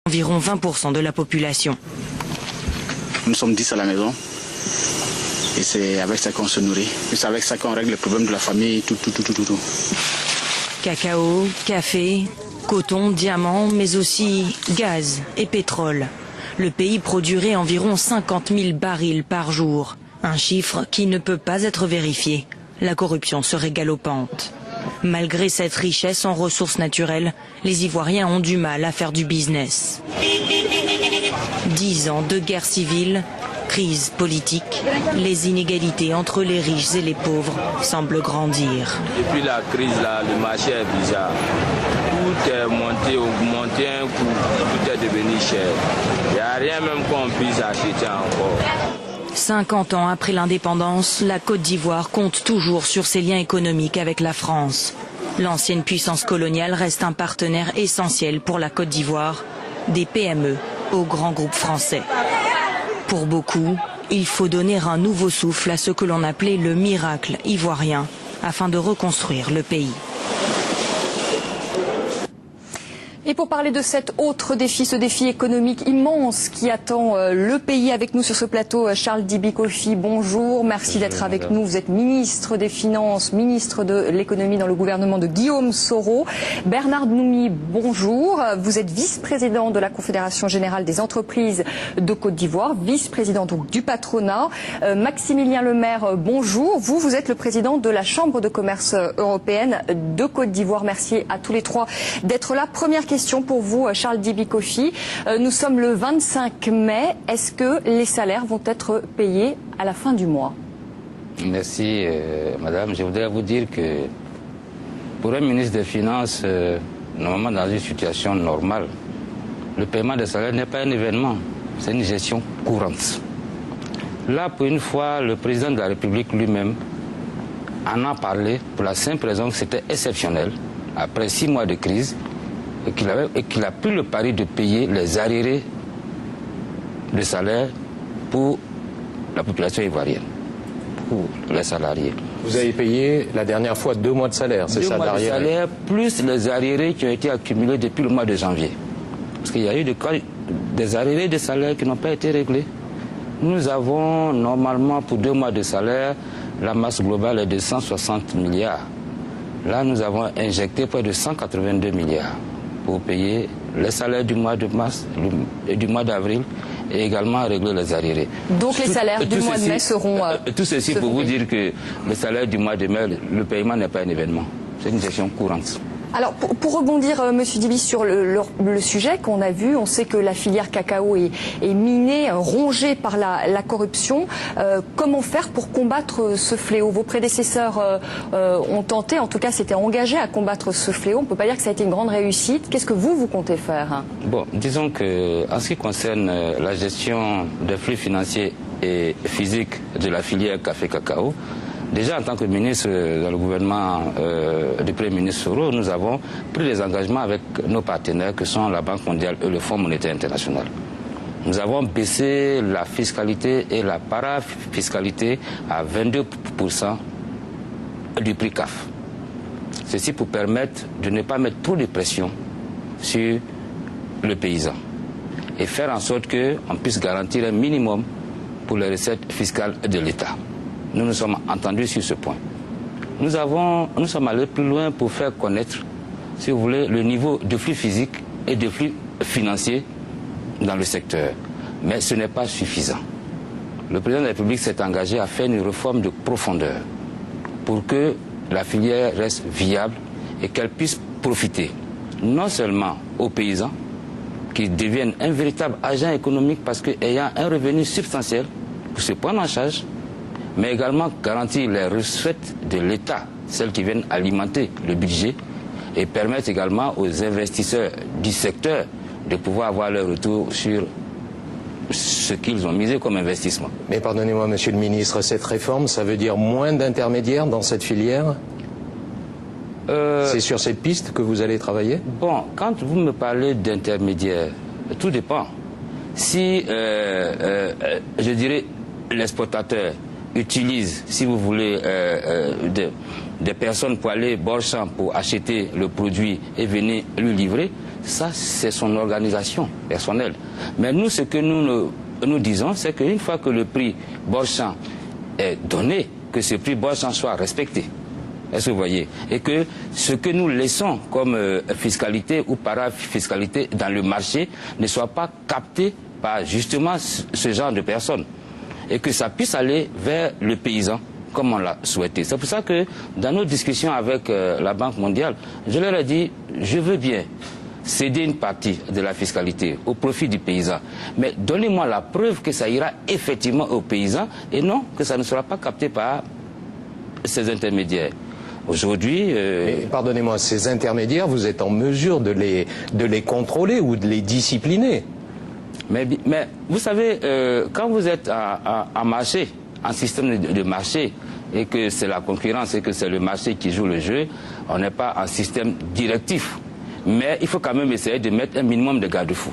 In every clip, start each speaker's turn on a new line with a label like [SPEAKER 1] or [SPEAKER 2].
[SPEAKER 1] environ 20% de la population.
[SPEAKER 2] Nous sommes 10 à la maison et c'est avec ça qu'on se nourrit. C'est avec ça qu'on règle le problème de la famille, tout.
[SPEAKER 1] Cacao, café, coton, diamants, mais aussi gaz et pétrole. Le pays produirait environ 50 000 barils par jour. Un chiffre qui ne peut pas être vérifié. La corruption serait galopante. Malgré cette richesse en ressources naturelles, les Ivoiriens ont du mal à faire du business. 10 ans de guerre civile, crise politique, les inégalités entre les riches et les pauvres semblent grandir.
[SPEAKER 3] Depuis la crise, là, le marché est bizarre. Tout est monté, augmenté un coup, tout est devenu cher. Il n'y a rien même qu'on puisse acheter encore.
[SPEAKER 1] 50 ans après l'indépendance, la Côte d'Ivoire compte toujours sur ses liens économiques avec la France. L'ancienne puissance coloniale reste un partenaire essentiel pour la Côte d'Ivoire, des PME aux grands groupes français. Pour beaucoup, il faut donner un nouveau souffle à ce que l'on appelait le miracle ivoirien, afin de reconstruire le pays.
[SPEAKER 4] Et pour parler de cet autre défi, ce défi économique immense qui attend le pays, avec nous sur ce plateau, Charles Dibi Kofi, bonjour, merci d'être avec
[SPEAKER 5] madame.
[SPEAKER 4] nous. Vous êtes ministre des Finances, ministre de l'économie dans le gouvernement de Guillaume Soro. Bernard Noumi, bonjour, vous êtes vice-président de la Confédération Générale des Entreprises de Côte d'Ivoire, vice-président donc du patronat. Maximilien Lemaire, bonjour, vous êtes le président de la Chambre de commerce européenne de Côte d'Ivoire. Merci à tous les trois d'être là. Première question pour vous, Charles Dibi Kofi. Nous sommes le 25 mai. Est-ce que les salaires vont être payés à la fin du mois?
[SPEAKER 5] Merci, madame. Je voudrais vous dire que pour un ministre des Finances, normalement dans une situation normale, le paiement des salaires n'est pas un événement, c'est une gestion courante. Là, pour une fois, le président de la République lui-même en a parlé pour la simple raison que c'était exceptionnel, après 6 mois de crise, et qu'il a pris le pari de payer les arriérés de salaire pour la population ivoirienne, pour les salariés.
[SPEAKER 6] Vous avez payé la dernière fois 2 mois de salaire, c'est ça?
[SPEAKER 5] 2 mois de salaire, plus les arriérés qui ont été accumulés depuis le mois de janvier. Parce qu'il y a eu des arriérés de salaire qui n'ont pas été réglés. Nous avons normalement pour 2 mois de salaire, la masse globale est de 160 milliards. Là, nous avons injecté près de 182 milliards. Pour payer les salaires du mois de mars et du mois d'avril et également régler les arriérés.
[SPEAKER 4] Donc les salaires du mois de mai seront...
[SPEAKER 5] tout ceci pour vous dire que le salaire du mois de mai, le paiement n'est pas un événement. C'est une gestion courante.
[SPEAKER 4] Alors, pour rebondir, Monsieur Dibi, sur le sujet qu'on a vu, on sait que la filière cacao est minée, rongée par la corruption. Comment faire pour combattre ce fléau? Vos prédécesseurs ont tenté, en tout cas s'étaient engagés à combattre ce fléau. On ne peut pas dire que ça a été une grande réussite. Qu'est-ce que vous comptez faire?
[SPEAKER 5] Bon, disons que en ce qui concerne la gestion des flux financiers et physiques de la filière café-cacao, déjà, en tant que ministre dans le gouvernement du Premier ministre Soro, nous avons pris des engagements avec nos partenaires que sont la Banque mondiale et le Fonds monétaire international. Nous avons baissé la fiscalité et la parafiscalité à 22% du prix CAF. Ceci pour permettre de ne pas mettre trop de pression sur le paysan et faire en sorte qu'on puisse garantir un minimum pour les recettes fiscales de l'État. Nous nous sommes entendus sur ce point. Nous sommes allés plus loin pour faire connaître, si vous voulez, le niveau de flux physique et de flux financiers dans le secteur. Mais ce n'est pas suffisant. Le président de la République s'est engagé à faire une réforme de profondeur pour que la filière reste viable et qu'elle puisse profiter non seulement aux paysans qui deviennent un véritable agent économique parce qu'ayant un revenu substantiel pour se prendre en charge, mais également garantir les recettes de l'État, celles qui viennent alimenter le budget, et permettre également aux investisseurs du secteur de pouvoir avoir leur retour sur ce qu'ils ont misé comme investissement.
[SPEAKER 6] Mais pardonnez-moi, monsieur le ministre, cette réforme, ça veut dire moins d'intermédiaires dans cette filière? C'est sur cette piste que vous allez travailler?
[SPEAKER 5] Bon, quand vous me parlez d'intermédiaires, tout dépend. Si, je dirais, l'exportateur utilise, si vous voulez, des personnes pour aller bord champ pour acheter le produit et venir lui livrer, ça c'est son organisation personnelle. Mais nous, ce que nous disons, c'est qu'une fois que le prix Borchamp est donné, que ce prix Borchamp soit respecté. Est-ce que vous voyez? Et que ce que nous laissons comme fiscalité ou parafiscalité dans le marché ne soit pas capté par justement ce genre de personnes. Et que ça puisse aller vers le paysan, comme on l'a souhaité. C'est pour ça que dans nos discussions avec la Banque mondiale, je leur ai dit, je veux bien céder une partie de la fiscalité au profit du paysan. Mais donnez-moi la preuve que ça ira effectivement aux paysans et non que ça ne sera pas capté par ces intermédiaires. Aujourd'hui...
[SPEAKER 6] Pardonnez-moi, ces intermédiaires, vous êtes en mesure de les contrôler ou de les discipliner?
[SPEAKER 5] Mais vous savez, quand vous êtes en marché, en système de marché, et que c'est la concurrence et que c'est le marché qui joue le jeu, on n'est pas en système directif. Mais il faut quand même essayer de mettre un minimum de garde-fous.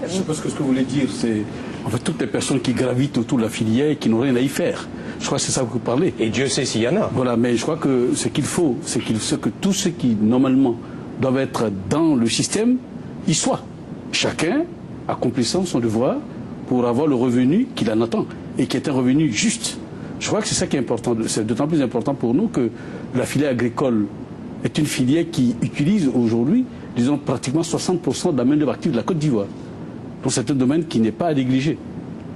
[SPEAKER 7] Je pense que ce que vous voulez dire, c'est en fait toutes les personnes qui gravitent autour de la filière et qui n'ont rien à y faire. Je crois que c'est ça que vous parlez.
[SPEAKER 6] Et Dieu sait s'il y en a.
[SPEAKER 7] Voilà, mais je crois que ce qu'il faut, c'est que tous ceux qui, normalement, doivent être dans le système, y soient. Chacun accomplissant son devoir pour avoir le revenu qu'il en attend et qui est un revenu juste. Je crois que c'est ça qui est important. C'est d'autant plus important pour nous que la filière agricole est une filière qui utilise aujourd'hui, disons, pratiquement 60% de la main-d'œuvre active de la Côte d'Ivoire. Donc c'est un domaine qui n'est pas à négliger.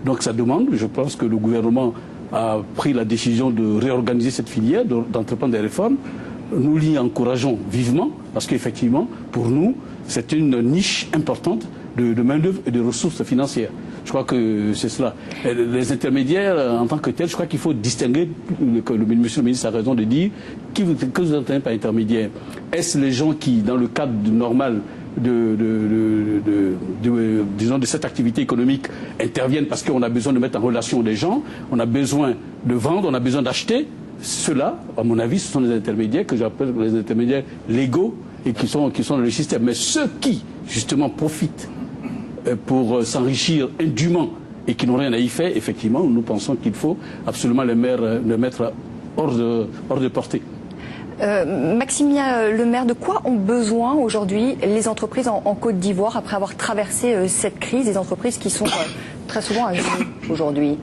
[SPEAKER 7] Donc ça demande, je pense que le gouvernement a pris la décision de réorganiser cette filière, d'entreprendre des réformes. Nous l'y encourageons vivement, parce qu'effectivement, pour nous, c'est une niche importante de main-d'œuvre et de ressources financières. Je crois que c'est cela. Les intermédiaires, en tant que tels, je crois qu'il faut distinguer, monsieur le ministre a raison de dire, que vous entendez par intermédiaire. Est-ce les gens qui, dans le cadre normal disons, de cette activité économique, interviennent parce qu'on a besoin de mettre en relation des gens, on a besoin de vendre, on a besoin d'acheter? Ceux-là, à mon avis, ce sont les intermédiaires que j'appelle les intermédiaires légaux et qui sont dans le système. Mais ceux qui, justement, profitent pour s'enrichir indûment et qui n'ont rien à y faire, effectivement, nous pensons qu'il faut absolument les mettre hors de portée.
[SPEAKER 4] Maximilien Lemaire, de quoi ont besoin aujourd'hui les entreprises en Côte d'Ivoire après avoir traversé cette crise, des entreprises qui sont très souvent à genoux aujourd'hui?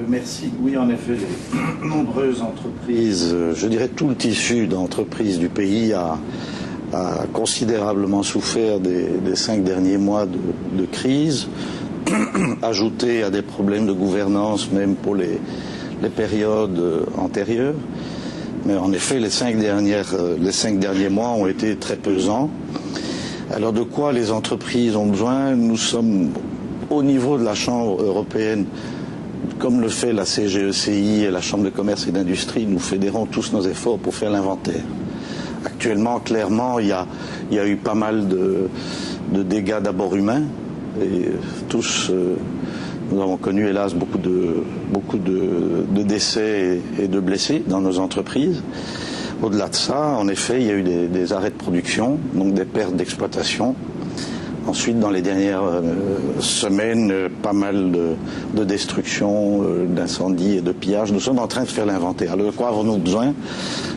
[SPEAKER 8] Merci. Oui, en effet, les nombreuses entreprises, je dirais tout le tissu d'entreprises du pays a considérablement souffert des 5 derniers mois de crise, ajouté à des problèmes de gouvernance même pour les périodes antérieures. Mais en effet, les 5 derniers mois ont été très pesants. Alors de quoi les entreprises ont besoin? Nous sommes au niveau de la Chambre européenne, comme le fait la CGECI et la Chambre de commerce et d'industrie, nous fédérons tous nos efforts pour faire l'inventaire. Actuellement, clairement, il y a eu pas mal de dégâts d'abord humains. Et tous, nous avons connu hélas beaucoup de décès et de blessés dans nos entreprises. Au-delà de ça, en effet, il y a eu des arrêts de production, donc des pertes d'exploitation. Ensuite, dans les dernières semaines, pas mal de destruction, d'incendies et de pillages. Nous sommes en train de faire l'inventaire. Alors, de quoi avons-nous besoin?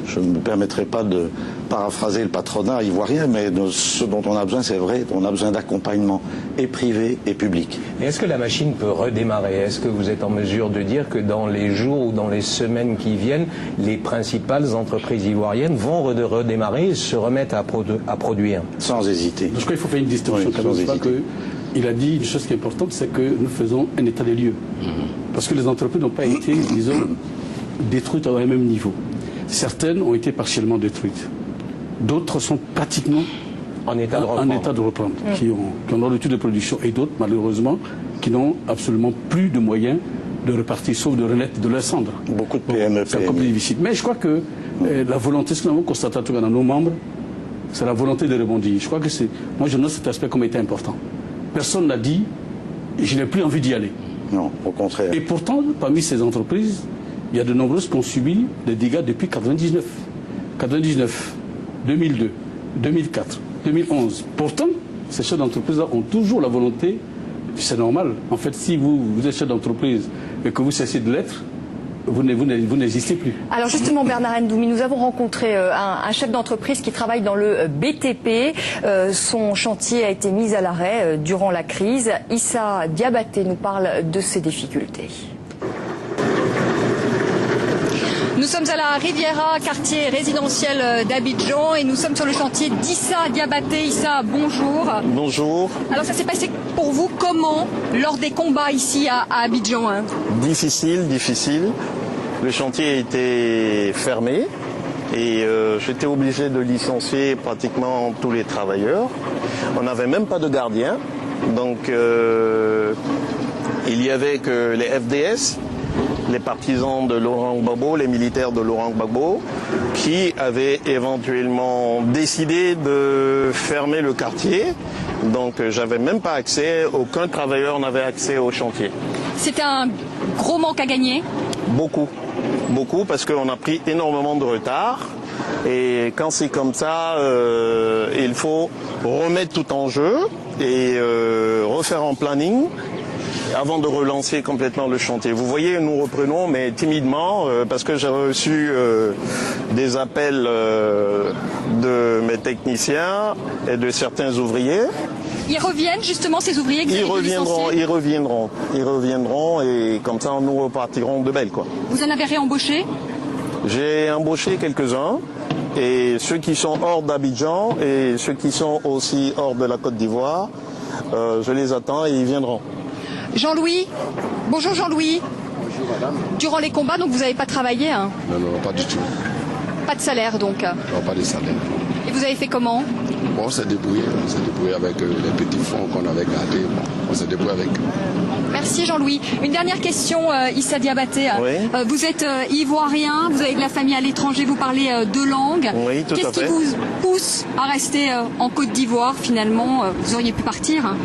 [SPEAKER 8] Je ne me permettrai pas de paraphraser le patronat ivoirien, mais ce dont on a besoin, c'est vrai, on a besoin d'accompagnement, et privé et public.
[SPEAKER 6] Et est-ce que la machine peut redémarrer? Est-ce que vous êtes en mesure de dire que dans les jours ou dans les semaines qui viennent, les principales entreprises ivoiriennes vont redémarrer et se remettre à produire?
[SPEAKER 8] Sans hésiter.
[SPEAKER 7] Je crois qu'il faut faire une distinction.
[SPEAKER 8] Oui,
[SPEAKER 7] je crois qu'il a dit une chose qui est importante, c'est que nous faisons un état des lieux. Parce que les entreprises n'ont pas été, disons, détruites au même niveau. Certaines ont été partiellement détruites. D'autres sont pratiquement
[SPEAKER 6] en état de reprendre,
[SPEAKER 7] qui ont l'habitude de production, et d'autres, malheureusement, qui n'ont absolument plus de moyens de repartir, sauf de renaître de leurs cendres.
[SPEAKER 8] Beaucoup de PME.
[SPEAKER 7] C'est encore plus difficile. Mais je crois que la volonté, ce que nous avons constaté dans nos membres, c'est la volonté de rebondir. Je crois que moi je note cet aspect comme étant important. Personne n'a dit, je n'ai plus envie d'y aller.
[SPEAKER 8] Non, au contraire.
[SPEAKER 7] Et pourtant, parmi ces entreprises, il y a de nombreuses qui ont subi des dégâts depuis 99. 99, 2002, 2004, 2011. Pourtant, ces chefs d'entreprise-là ont toujours la volonté, c'est normal. En fait, si vous êtes chef d'entreprise et que vous cessez de l'être, vous n'existez plus.
[SPEAKER 4] Alors justement, Bernard Ndoumi, nous avons rencontré un chef d'entreprise qui travaille dans le BTP. Son chantier a été mis à l'arrêt durant la crise. Issa Diabaté nous parle de ses difficultés. Nous sommes à la Riviera, quartier résidentiel d'Abidjan, et nous sommes sur le chantier d'Issa Diabaté. Issa, bonjour.
[SPEAKER 9] Bonjour.
[SPEAKER 4] Alors ça s'est passé pour vous comment lors des combats ici à Abidjan, hein?
[SPEAKER 9] Difficile. Le chantier a été fermé et j'étais obligé de licencier pratiquement tous les travailleurs. On n'avait même pas de gardien, donc il y avait que les FDS, les partisans de Laurent Gbagbo, les militaires de Laurent Gbagbo, qui avaient éventuellement décidé de fermer le quartier. Donc j'avais même pas accès, aucun travailleur n'avait accès au chantier.
[SPEAKER 4] C'était un gros manque à gagner? Beaucoup, parce qu'on a pris énormément de retard. Et quand c'est comme ça, il faut remettre tout en jeu et refaire un planning avant de relancer complètement le chantier. Vous voyez, nous reprenons, mais timidement, parce que j'ai reçu des appels de mes techniciens et de certains ouvriers. Ils reviennent justement, ces ouvriers que vous avez licenciés?
[SPEAKER 9] Ils reviendront et comme ça nous repartirons de belle, quoi.
[SPEAKER 4] Vous en avez réembauché?
[SPEAKER 9] J'ai embauché quelques-uns, et ceux qui sont hors d'Abidjan et ceux qui sont aussi hors de la Côte d'Ivoire, je les attends et ils viendront.
[SPEAKER 4] Jean-Louis, bonjour Jean-Louis.
[SPEAKER 10] Bonjour madame.
[SPEAKER 4] Durant les combats, donc vous n'avez pas travaillé, hein?
[SPEAKER 10] Non, pas du tout.
[SPEAKER 4] Pas de salaire donc?
[SPEAKER 10] Non, pas de salaire.
[SPEAKER 4] Et vous avez fait comment?
[SPEAKER 10] Bon, on s'est débrouillé avec les petits fonds qu'on avait gardés. Bon, on s'est débrouillé avec eux.
[SPEAKER 4] Merci Jean-Louis. Une dernière question, Issa Diabaté.
[SPEAKER 9] Oui.
[SPEAKER 4] Vous êtes ivoirien, vous avez de la famille à l'étranger, vous parlez deux langues.
[SPEAKER 9] Oui, tout à fait.
[SPEAKER 4] Qu'est-ce qui vous pousse à rester en Côte d'Ivoire finalement? Vous auriez pu partir, hein?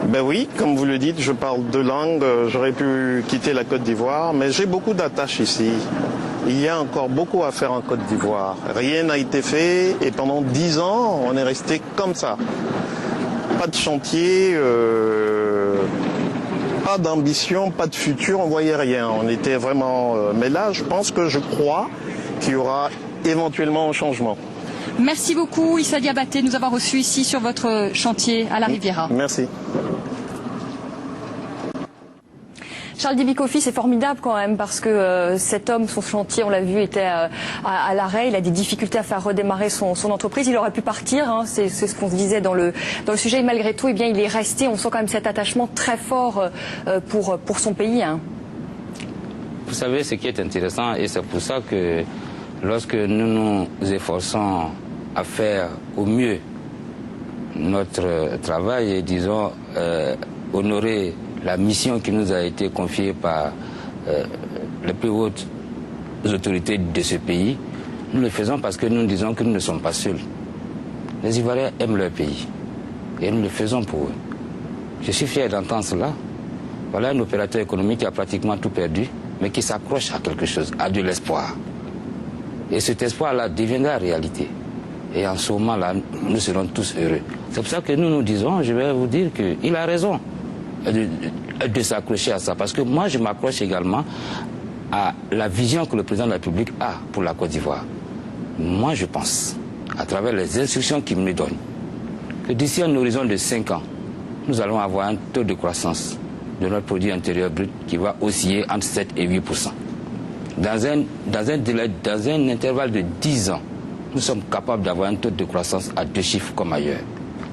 [SPEAKER 9] Ben oui, comme vous le dites, je parle deux langues, j'aurais pu quitter la Côte d'Ivoire, mais j'ai beaucoup d'attaches ici. Il y a encore beaucoup à faire en Côte d'Ivoire. Rien n'a été fait et pendant 10 ans, on est resté comme ça. Pas de chantier, pas d'ambition, pas de futur, on voyait rien. On était vraiment... mais là, je crois qu'il y aura éventuellement un changement.
[SPEAKER 4] Merci beaucoup Issa Diabaté de nous avoir reçus ici sur votre chantier à la Riviera.
[SPEAKER 9] Merci.
[SPEAKER 4] Charles Dibikofi, c'est formidable quand même parce que cet homme, son chantier, on l'a vu, était à l'arrêt. Il a des difficultés à faire redémarrer son entreprise. Il aurait pu partir, hein, c'est ce qu'on se disait dans le sujet. Et malgré tout, eh bien, il est resté. On sent quand même cet attachement très fort pour son pays. Hein.
[SPEAKER 5] Vous savez, ce qui est intéressant, et c'est pour ça que lorsque nous nous efforçons à faire au mieux notre travail et, disons, honorer la mission qui nous a été confiée par les plus hautes autorités de ce pays, nous le faisons parce que nous disons que nous ne sommes pas seuls. Les Ivoiriens aiment leur pays et nous le faisons pour eux. Je suis fier d'entendre cela. Voilà un opérateur économique qui a pratiquement tout perdu, mais qui s'accroche à quelque chose, à de l'espoir. Et cet espoir-là deviendra réalité. Et en ce moment-là, nous serons tous heureux. C'est pour ça que nous nous disons, je vais vous dire qu'il a raison de s'accrocher à ça. Parce que moi, je m'accroche également à la vision que le président de la République a pour la Côte d'Ivoire. Moi, je pense, à travers les instructions qu'il me donne, que d'ici un horizon de 5 ans, nous allons avoir un taux de croissance de notre produit intérieur brut qui va osciller entre 7 et 8%. Dans un intervalle de 10 ans, nous sommes capables d'avoir un taux de croissance à 2 chiffres comme ailleurs.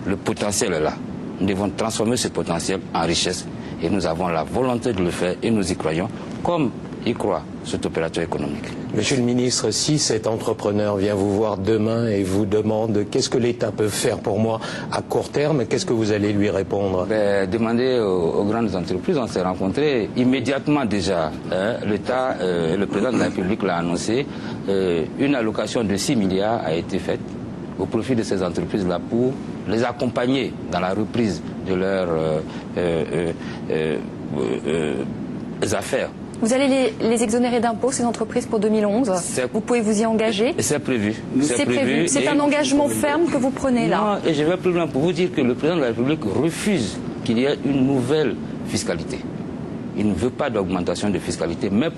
[SPEAKER 5] Le potentiel est là. Nous devons transformer ce potentiel en richesse et nous avons la volonté de le faire et nous y croyons, comme y croit cet opérateur économique.
[SPEAKER 6] Monsieur le ministre, si cet entrepreneur vient vous voir demain et vous demande qu'est-ce que l'État peut faire pour moi à court terme, qu'est-ce que vous allez lui répondre?
[SPEAKER 5] Demandez aux grandes entreprises, on s'est rencontrés immédiatement déjà. L'État, le président de la République l'a annoncé, une allocation de 6 milliards a été faite au profit de ces entreprises-là pour les accompagner dans la reprise de leurs affaires.
[SPEAKER 4] Vous allez les exonérer d'impôts, ces entreprises, pour 2011. Vous pouvez vous y engager?
[SPEAKER 5] C'est prévu.
[SPEAKER 4] C'est prévu. C'est un engagement ferme que vous prenez là.
[SPEAKER 5] Non, et je vais plus loin pour vous dire que le président de la République refuse qu'il y ait une nouvelle fiscalité. Il ne veut pas d'augmentation de fiscalité, mais